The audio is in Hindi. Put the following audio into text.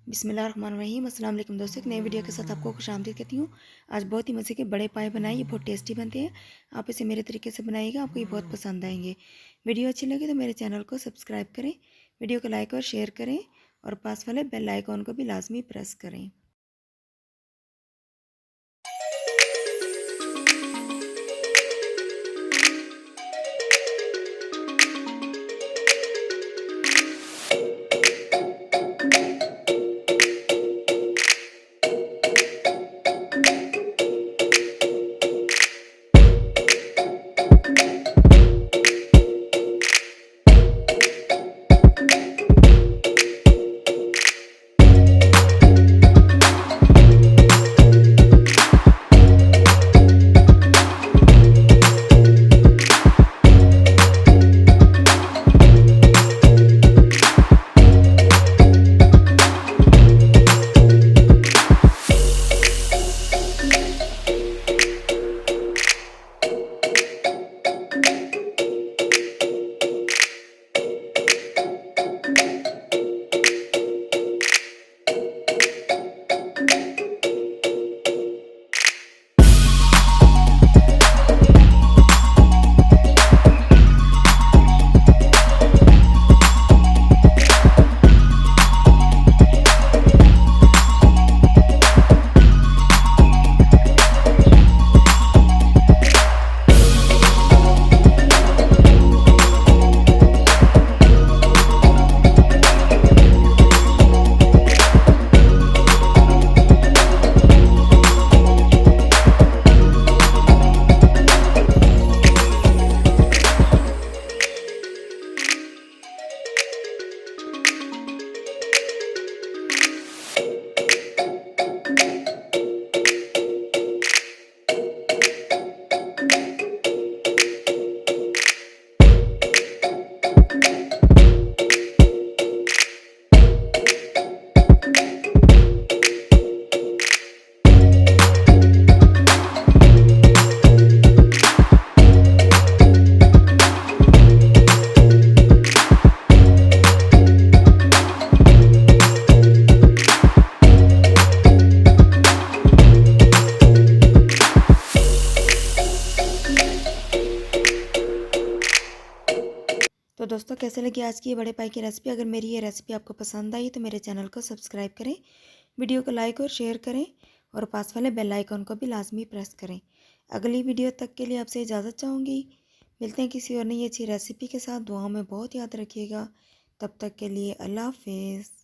बिस्मिल्लाहिर्रहमानिर्रहीम। अस्सलाम वालेकुम दोस्तों, एक नई वीडियो के साथ आपको खुशामदीद कहती हूँ। आज बहुत ही मज़े के बड़े पाए बनाए, ये बहुत टेस्टी बनते हैं। आप इसे मेरे तरीके से बनाइएगा, आपको ये बहुत पसंद आएंगे। वीडियो अच्छी लगे तो मेरे चैनल को सब्सक्राइब करें, वीडियो को लाइक और शेयर करें और पास वाले बेल आइकॉन को भी लाजमी प्रेस करें। तो दोस्तों, कैसे लगी आज की ये बड़े पाई की रेसिपी? अगर मेरी ये रेसिपी आपको पसंद आई तो मेरे चैनल को सब्सक्राइब करें, वीडियो को लाइक और शेयर करें और पास वाले बेल आइकन को भी लाजमी प्रेस करें। अगली वीडियो तक के लिए आपसे इजाज़त चाहूँगी। मिलते हैं किसी और नई अच्छी रेसिपी के साथ। दुआओं में बहुत याद रखिएगा। तब तक के लिए अल्लाह हाफिज़।